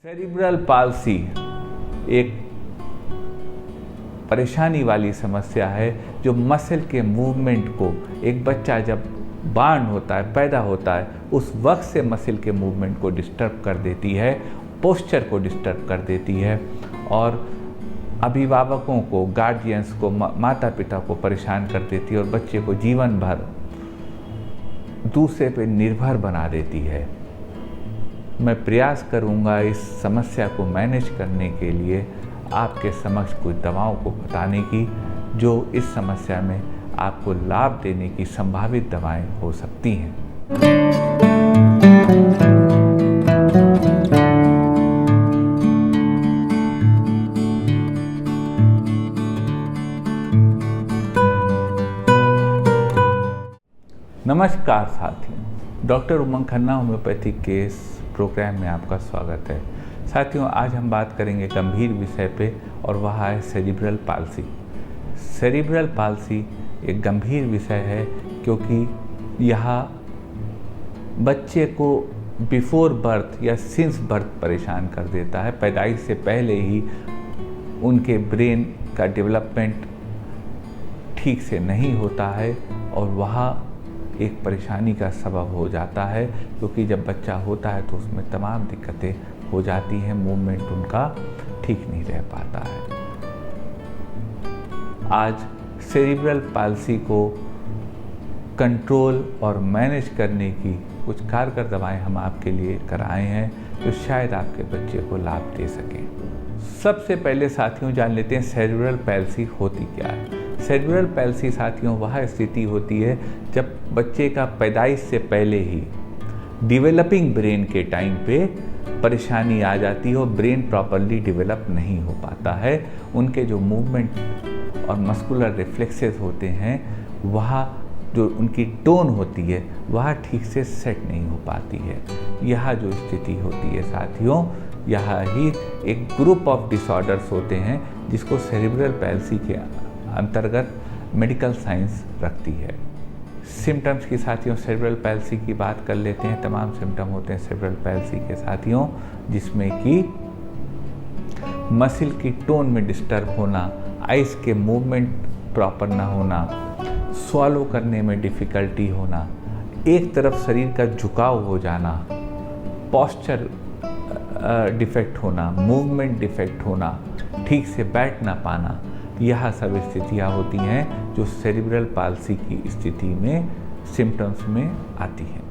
Cerebral palsy एक परेशानी वाली समस्या है जो मसल के मूवमेंट को, एक बच्चा जब बार्न होता है, पैदा होता है, उस वक्त से मसल के मूवमेंट को डिस्टर्ब कर देती है, पोस्चर को डिस्टर्ब कर देती है और अभिभावकों को, गार्जियंस को, माता पिता को परेशान कर देती है और बच्चे को जीवन भर दूसरे पे निर्भर बना देती है। मैं प्रयास करूंगा इस समस्या को मैनेज करने के लिए आपके समक्ष कुछ दवाओं को बताने की, जो इस समस्या में आपको लाभ देने की संभावित दवाएं हो सकती हैं। नमस्कार साथियों, डॉक्टर उमंग खन्ना होम्योपैथिक के इस प्रोग्राम में आपका स्वागत है। साथियों, आज हम बात करेंगे गंभीर विषय पे और वह है सेरिब्रल पाल्सी। सेरिब्रल पाल्सी एक गंभीर विषय है क्योंकि यह बच्चे को बिफोर बर्थ या सिंस बर्थ परेशान कर देता है। पैदाइश से पहले ही उनके ब्रेन का डेवलपमेंट ठीक से नहीं होता है और वह एक परेशानी का सबब हो जाता है, क्योंकि जब बच्चा होता है तो उसमें तमाम दिक्कतें हो जाती हैं, मूवमेंट उनका ठीक नहीं रह पाता है। आज सेरिब्रल पाल्सी को कंट्रोल और मैनेज करने की कुछ कारगर दवाएं हम आपके लिए कराए हैं जो शायद आपके बच्चे को लाभ दे सकें। सबसे पहले साथियों जान लेते हैं सेरिब्रल पाल्सी होती क्या है। सेरिब्रल पाल्सी साथियों वह स्थिति होती है जब बच्चे का पैदाइश से पहले ही डेवलपिंग ब्रेन के टाइम पे परेशानी आ जाती है और ब्रेन प्रॉपरली डेवलप नहीं हो पाता है। उनके जो मूवमेंट और मस्कुलर रिफ्लेक्सेस होते हैं, वह जो उनकी टोन होती है वह ठीक से सेट नहीं हो पाती है। यह जो स्थिति होती है साथियों, यह ही एक ग्रुप ऑफ डिसऑर्डर्स होते हैं जिसको सेरिब्रल पाल्सी के अंतर्गत मेडिकल साइंस रखती है। सिम्टम्स की साथियों सेरिब्रल पाल्सी की बात कर लेते हैं। तमाम सिम्टम होते हैं सेरिब्रल पाल्सी के साथियों, जिसमें कि मसल की टोन में डिस्टर्ब होना, आइज के मूवमेंट प्रॉपर ना होना, स्वॉलो करने में डिफ़िकल्टी होना, एक तरफ शरीर का झुकाव हो जाना, पोस्चर डिफेक्ट होना, मूवमेंट डिफेक्ट होना, ठीक से बैठ ना पाना, यह सब स्थितियाँ होती हैं जो सेरिब्रल पाल्सी की स्थिति में सिम्टम्स में आती हैं।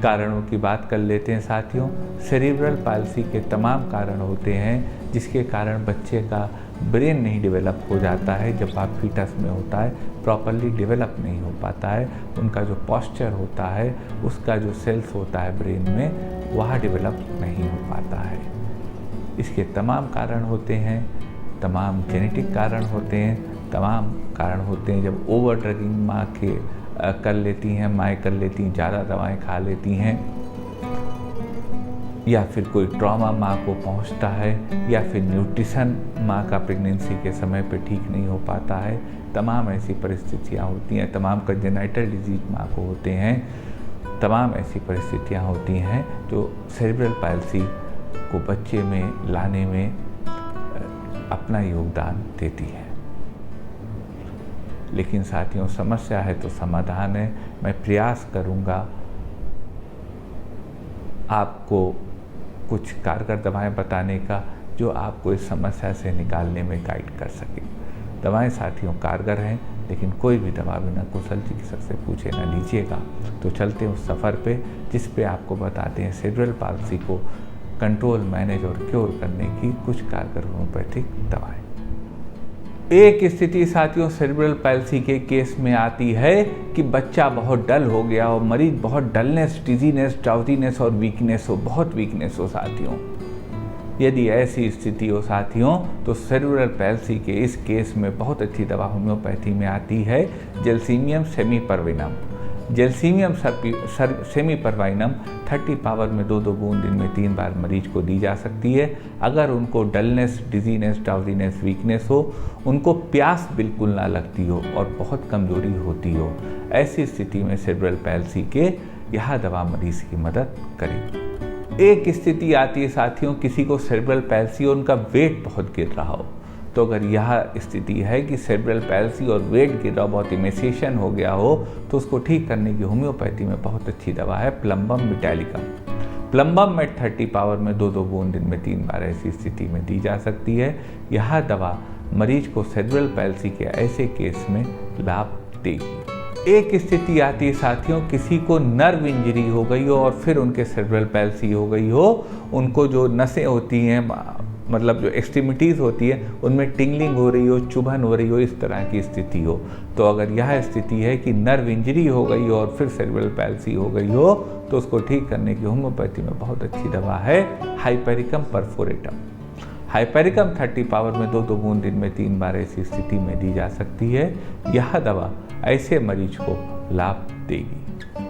कारणों की बात कर लेते हैं साथियों। सेरिब्रल पाल्सी के तमाम कारण होते हैं जिसके कारण बच्चे का ब्रेन नहीं डेवलप हो जाता है। जब आप फीटस में होता है प्रॉपरली डेवलप नहीं हो पाता है। उनका जो पोस्चर होता है, उसका जो सेल्स होता है ब्रेन में, वह डेवलप नहीं हो पाता है। इसके तमाम कारण होते हैं, तमाम जेनेटिक कारण होते हैं, तमाम कारण होते हैं जब ओवर ड्रगिंग माँ के कर लेती हैं, माएँ कर लेती हैं, ज़्यादा दवाएं खा लेती हैं, या फिर कोई ट्रॉमा माँ को पहुंचता है, या फिर न्यूट्रिशन माँ का प्रेगनेंसी के समय पे ठीक नहीं हो पाता है। तमाम ऐसी परिस्थितियाँ होती हैं। तमाम कंजेनाइटल डिजीज माँ को होते हैं। तमाम ऐसी परिस्थितियाँ होती हैं जो सेरिब्रल पाल्सी को बच्चे में लाने में अपना योगदान देती है। लेकिन साथियों, समस्या है तो समाधान है। मैं प्रयास करूँगा आपको कुछ कारगर दवाएं बताने का जो आपको इस समस्या से निकालने में गाइड कर सके। दवाएं साथियों कारगर हैं, लेकिन कोई भी दवा बिना कुशल चिकित्सक से पूछे ना लीजिएगा। तो चलते हैं उस सफ़र पे जिस पे आपको बताते हैं सेरिब्रल पाल्सी को कंट्रोल, मैनेज और क्योर करने की कुछ कारगर होम्योपैथिक दवाएं। एक स्थिति साथियों सेरिब्रल पाल्सी के केस में आती है कि बच्चा बहुत डल हो गया और मरीज बहुत डलनेस, डिजीनेस, ड्राउजीनेस और वीकनेस हो, बहुत वीकनेस हो साथियों। यदि ऐसी स्थिति हो साथियों तो सेरिब्रल पाल्सी के इस केस में बहुत अच्छी दवा होम्योपैथी में आती है, जेल्सीमियम सेमीपरविनम। जेल्सीमियम सेमीपरवाइनम 30 पावर में 2-2 बूंद दिन में 3 बार मरीज को दी जा सकती है। अगर उनको डलनेस, डिजीनेस, ड्राउजीनेस, वीकनेस हो, उनको प्यास बिल्कुल ना लगती हो और बहुत कमजोरी होती हो, ऐसी स्थिति में सेरिब्रल पाल्सी के यह दवा मरीज की मदद करेगी। एक स्थिति आती है साथियों, किसी को सेरेब्रल पैल्सी और उनका वेट बहुत गिर रहा हो। तो अगर यह स्थिति है कि सेरेब्रल पैल्सी और वेट गिर रहा, बहुत इमेसिएशन हो गया हो, तो उसको ठीक करने की होम्योपैथी में बहुत अच्छी दवा है plumbum metallicum. Plumbum met 30 power में 2-2 बूंद दिन में 3 बार ऐसी स्थिति में दी जा सकती है। यह दवा मरीज को सेरेब्रल पैल्सी के ऐसे केस में लाभ देगी। एक स्थिति आती है साथियों, किसी को नर्व इंजरी हो गई हो और फिर उनके सेरेब्रल पैल्सी हो गई हो, उनको जो नसें होती हैं, मतलब जो एक्सट्रीमिटीज़ होती है, उनमें टिंगलिंग हो रही हो, चुभन हो रही हो, इस तरह की स्थिति हो। तो अगर यह स्थिति है कि नर्व इंजरी हो गई हो और फिर सेरेब्रल पैल्सी हो गई हो, तो उसको ठीक करने की होम्योपैथी में बहुत अच्छी दवा है हाइपेरिकम परफोरेटम। हाइपेरिकम 30 पावर में 2-2 बूंद दिन में 3 बार ऐसी स्थिति में दी जा सकती है। यह दवा ऐसे मरीज को लाभ देगी।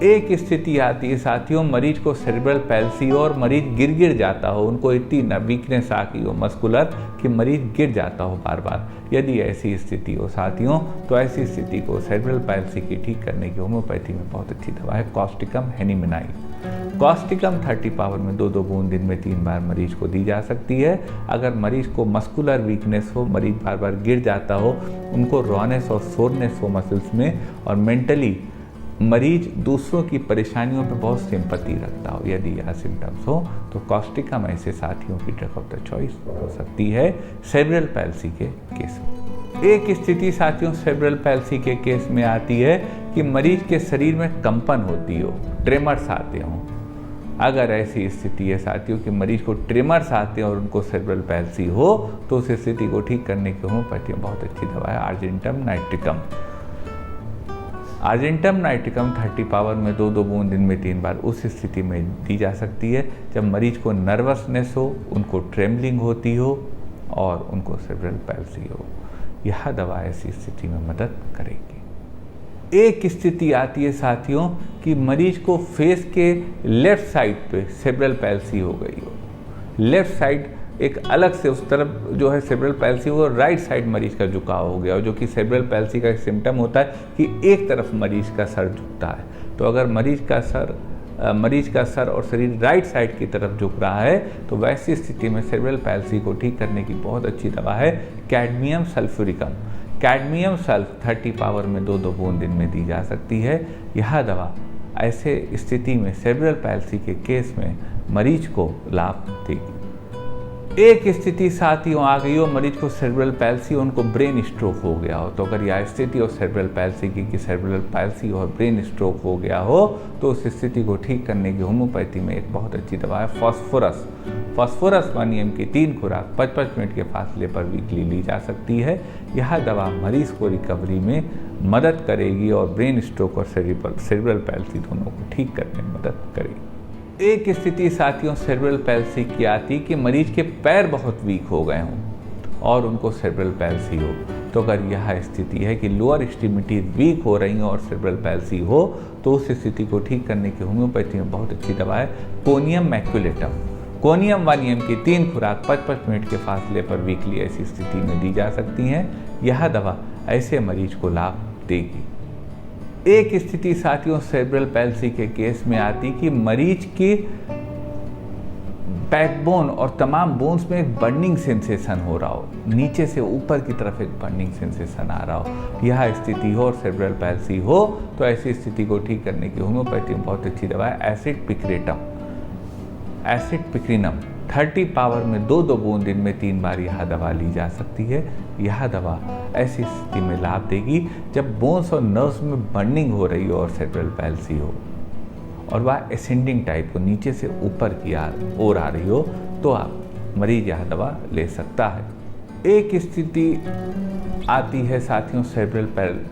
एक स्थिति आती है साथियों, मरीज को सेरेब्रल पैल्सी और मरीज गिर जाता हो, उनको इतनी वीकनेस आ गई हो मस्कुलर कि मरीज गिर जाता हो बार बार। यदि ऐसी स्थिति हो साथियों, तो ऐसी स्थिति को सेरेब्रल पैल्सी की ठीक करने की होम्योपैथी में बहुत अच्छी दवा है कॉस्टिकम हेनिमिनाइन। कॉस्टिकम 30 पावर में 2-2 बूंद दिन में 3 बार मरीज को दी जा सकती है। अगर मरीज को मस्कुलर वीकनेस हो, मरीज बार बार गिर जाता हो, उनको रॉनेस और सोरनेस हो मसल्स में, और मेंटली मरीज दूसरों की परेशानियों पे बहुत सिंपैथी रखता हो, यदि यह सिम्टम्स हो, तो कॉस्टिकम ऐसे साथियों की ड्रग ऑफ द चॉइस हो सकती है सेरेब्रल पैल्सी के केस में। एक स्थिति साथियों सेरेब्रल पैल्सी के केस में आती है कि मरीज के शरीर में कंपन होती हो, ट्रेमर्स आते हों। अगर ऐसी स्थिति है साथियों कि मरीज को ट्रेमर्स आते हैं और उनको सेरेब्रल पैल्सी हो, तो उस स्थिति को ठीक करने की होम्योपैथी में बहुत अच्छी दवा है argentum nitricum. Argentum nitricum 30 power में 2-2 बूंद दिन में 3 बार उस स्थिति में दी जा सकती है जब मरीज को नर्वसनेस हो, उनको ट्रेमलिंग होती हो और उनको सेरेब्रल पैल्सी हो। यह दवा ऐसी स्थिति में मदद करेगी। एक स्थिति आती है साथियों कि मरीज को फेस के लेफ्ट साइड पे सेरेब्रल पैल्सी हो गई हो, लेफ्ट साइड एक अलग से उस तरफ जो है सेरेब्रल पैल्सी हो, राइट साइड मरीज का झुकाव हो गया हो, जो कि सेरेब्रल पैल्सी का एक सिम्टम होता है कि एक तरफ मरीज का सर झुकता है। तो अगर मरीज का सर और शरीर राइट साइड की तरफ झुक रहा है, तो वैसी स्थिति में सेरेब्रल पैल्सी को ठीक करने की बहुत अच्छी दवा है cadmium sulphuricum. Cadmium sulph 30 power में 2-2 बूंद दिन में दी जा सकती है। यह दवा ऐसे स्थिति में सेरेब्रल पैल्सी के केस में मरीज को लाभ देगी। एक स्थिति साथियों आ गई हो, मरीज को सेरेब्रल पैल्सी, उनको ब्रेन स्ट्रोक हो गया हो। तो अगर यह स्थिति हो सेरेब्रल पैल्सी की कि सेरेब्रल पैल्सी और ब्रेन स्ट्रोक हो गया हो, तो उस स्थिति को ठीक करने की होम्योपैथी में एक बहुत अच्छी दवा है फॉस्फोरस। फॉस्फोरस 1 mg की 3 खुराक 55 मिनट के फासले पर वीकली ली जा सकती है। यह दवा मरीज को रिकवरी में मदद करेगी और ब्रेन स्ट्रोक और सेरेब्रल पैल्सी दोनों को ठीक करने में मदद करेगी। एक स्थिति साथियों सेरेब्रल पैल्सी की आती कि मरीज के पैर बहुत वीक हो गए हों और उनको सेरेब्रल पैल्सी हो। तो अगर यह स्थिति है कि लोअर एक्सट्रीमिटी वीक हो रही हो और सेरेब्रल पैल्सी हो, तो उस स्थिति को ठीक करने की होम्योपैथी में बहुत अच्छी दवा है कोनियम मैक्युलेटम। कोनियम 1 mg की 3 खुराक 55 मिनट के फासले पर वीकली ऐसी स्थिति में दी जा सकती हैं। यह दवा ऐसे मरीज को लाभ देगी। एक स्थिति साथियों सेरेब्रल पैल्सी के केस में आती कि मरीज की बैकबोन और तमाम बोन्स में एक बर्निंग सेंसेशन हो रहा हो, नीचे से ऊपर की तरफ एक बर्निंग सेंसेशन आ रहा हो। यह स्थिति हो और सेरेब्रल पैल्सी हो, तो ऐसी स्थिति को ठीक करने की होम्योपैथी में बहुत अच्छी दवा है एसिड पिक्रेटम। एसिड पिक्रिनम 30 पावर में 2-2 बूंद दिन में 3 बार यह दवा ली जा सकती है। यह दवा ऐसी स्थिति में लाभ देगी जब बोन्स और नर्व्स में बर्निंग हो रही हो और सेरेब्रल पैल्सी हो, और वह एसेंडिंग टाइप को नीचे से ऊपर की ओर आ रही हो, तो आप मरीज यह दवा ले सकता है। एक स्थिति आती है साथियों सेरेब्रल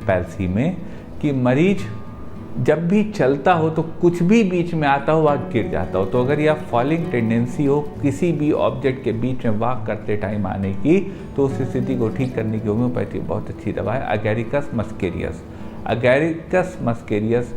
पैल्सी में कि मरीज जब भी चलता हो तो कुछ भी बीच में आता हो, वह गिर जाता हो। तो अगर यह फॉलिंग टेंडेंसी हो किसी भी ऑब्जेक्ट के बीच में वॉक करते टाइम आने की, तो उस स्थिति को ठीक करने की होम्योपैथी बहुत अच्छी दवा है अगैरिकस मस्केरियस। अगैरिकस मस्केरियस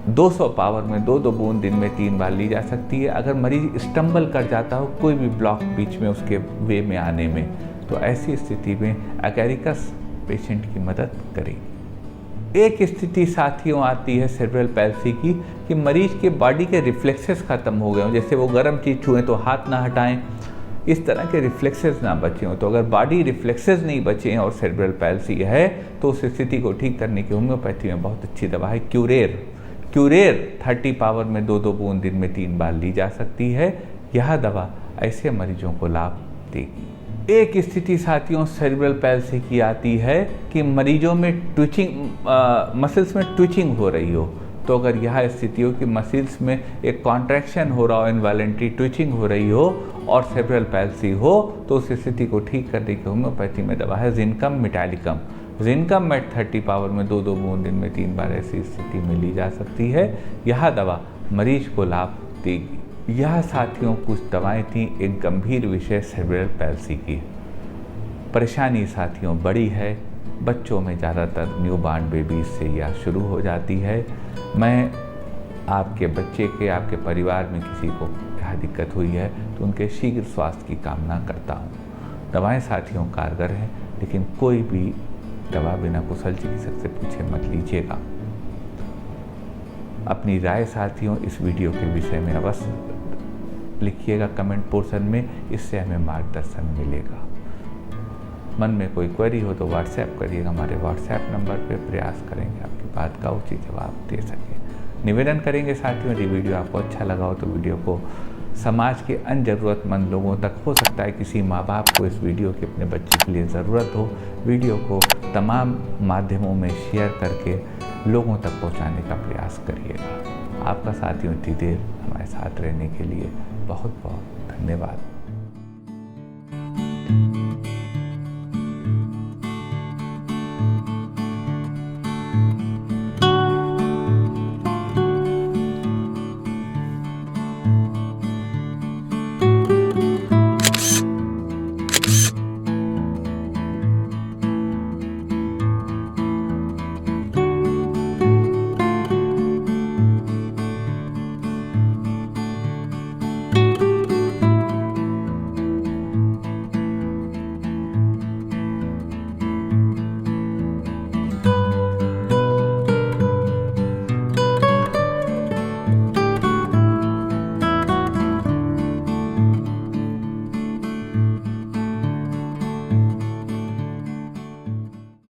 200 पावर में 2-2 बूंद दिन में 3 बार ली जा सकती है। अगर मरीज स्टम्बल कर जाता हो कोई भी ब्लॉक बीच में उसके वे में आने में, तो ऐसी स्थिति में अगैरिकस पेशेंट की मदद करेगी। एक स्थिति साथियों आती है सेरेब्रल पैल्सी की कि मरीज के बॉडी के रिफ्लेक्सेस खत्म हो गए हों, जैसे वो गर्म चीज़ छुएं तो हाथ ना हटाएं, इस तरह के रिफ्लेक्सेस ना बचे हों। तो अगर बॉडी रिफ्लेक्सेस नहीं बचे हैं और सेरेब्रल पैल्सी है तो उस स्थिति को ठीक करने की होम्योपैथी में बहुत अच्छी दवा है क्यूरेर। क्यूरेर 30 पावर में 2-2 बूंद दिन में 3 बार ली जा सकती है। यह दवा ऐसे मरीजों को लाभ देगी। एक स्थिति साथियों सेरेब्रल पैल्सी की आती है कि मरीजों में मसल्स में ट्विचिंग हो रही हो। तो अगर यह स्थिति हो कि मसल्स में एक कॉन्ट्रैक्शन हो रहा हो, इनवॉलंटरी ट्विचिंग हो रही हो और सेरेब्रल पैल्सी हो, तो उस स्थिति को ठीक करने की होम्योपैथी में दवा है जिनकम मेटालिकम। जिनकम मेट 30 पावर में 2-2 बूंद दिन में 3 बार ऐसी स्थिति में ली जा सकती है। यह दवा मरीज को लाभ देगी। यह साथियों कुछ दवाएं थी एक गंभीर विषय सेरेब्रल पैल्सी की। परेशानी साथियों बड़ी है, बच्चों में ज़्यादातर न्यूबॉर्न बेबीज से यह शुरू हो जाती है। मैं आपके बच्चे के, आपके परिवार में किसी को यह दिक्कत हुई है तो उनके शीघ्र स्वास्थ्य की कामना करता हूँ। दवाएं साथियों कारगर हैं, लेकिन कोई भी दवा बिना कुशल चिकित्सक से पूछे मत लीजिएगा। अपनी राय साथियों इस वीडियो के विषय में अवश्य लिखिएगा कमेंट पोर्शन में, इससे हमें मार्गदर्शन मिलेगा। मन में कोई क्वेरी हो तो व्हाट्सएप करिएगा, हमारे व्हाट्सएप नंबर पे प्रयास करेंगे आपकी बात का उचित जवाब दे सके। निवेदन करेंगे साथियों, यदि वीडियो आपको अच्छा लगा हो तो वीडियो को समाज के अन्य ज़रूरतमंद लोगों तक, हो सकता है किसी माँ बाप को इस वीडियो की अपने बच्चे के लिए ज़रूरत हो, वीडियो को तमाम माध्यमों में शेयर करके लोगों तक पहुँचाने का प्रयास करिएगा। आपका साथियों इतनी देर हमारे साथ रहने के लिए बहुत बहुत धन्यवाद।